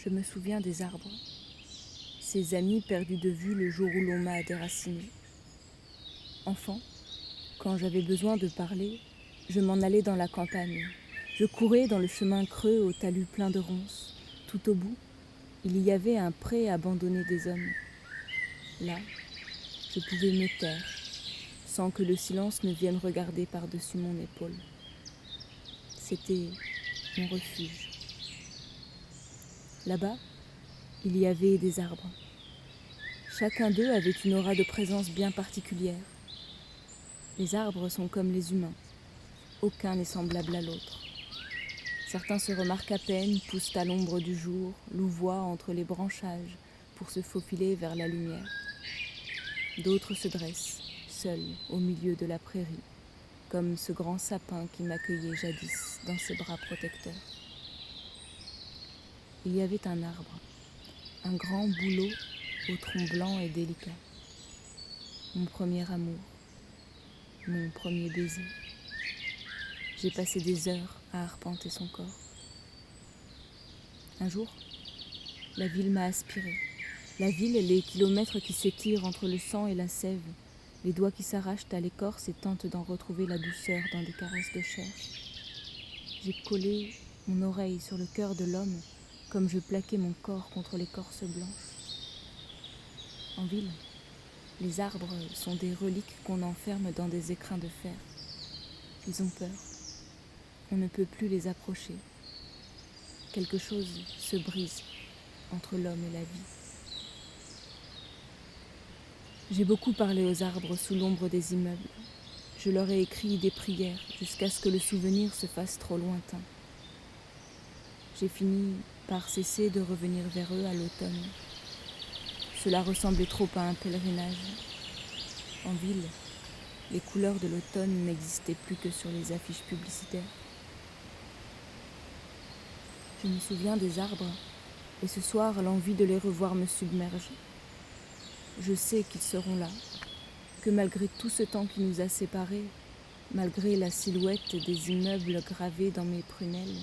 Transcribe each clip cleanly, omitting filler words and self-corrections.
Je me souviens des arbres, ces amis perdus de vue le jour où l'on m'a déraciné. Enfant, quand j'avais besoin de parler, je m'en allais dans la campagne. Je courais dans le chemin creux au talus plein de ronces. Tout au bout, il y avait un pré abandonné des hommes. Là, je pouvais me taire, sans que le silence ne vienne regarder par-dessus mon épaule. C'était mon refuge. Là-bas, il y avait des arbres. Chacun d'eux avait une aura de présence bien particulière. Les arbres sont comme les humains. Aucun n'est semblable à l'autre. Certains se remarquent à peine, poussent à l'ombre du jour, louvoient entre les branchages pour se faufiler vers la lumière. D'autres se dressent, seuls, au milieu de la prairie, comme ce grand sapin qui m'accueillait jadis dans ses bras protecteurs. Il y avait un arbre, un grand bouleau au tronc blanc et délicat. Mon premier amour, mon premier baiser. J'ai passé des heures à arpenter son corps. Un jour, la ville m'a aspiré. La ville, les kilomètres qui s'étirent entre le sang et la sève, les doigts qui s'arrachent à l'écorce et tentent d'en retrouver la douceur dans des caresses de chair. J'ai collé mon oreille sur le cœur de l'homme comme je plaquais mon corps contre l'écorce blanche. En ville, les arbres sont des reliques qu'on enferme dans des écrins de fer. Ils ont peur. On ne peut plus les approcher. Quelque chose se brise entre l'homme et la vie. J'ai beaucoup parlé aux arbres sous l'ombre des immeubles. Je leur ai écrit des prières jusqu'à ce que le souvenir se fasse trop lointain. J'ai fini par cesser de revenir vers eux à l'automne. Cela ressemblait trop à un pèlerinage. En ville, les couleurs de l'automne n'existaient plus que sur les affiches publicitaires. Je me souviens des arbres, et ce soir, l'envie de les revoir me submerge. Je sais qu'ils seront là, que malgré tout ce temps qui nous a séparés, malgré la silhouette des immeubles gravés dans mes prunelles,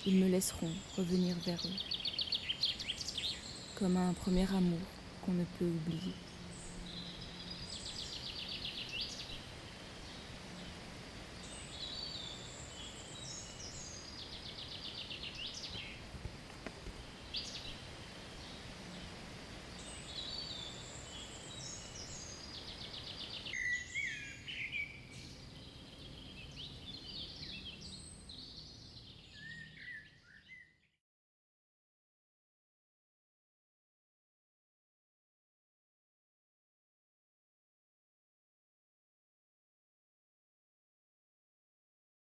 ils me laisseront revenir vers eux, comme un premier amour qu'on ne peut oublier.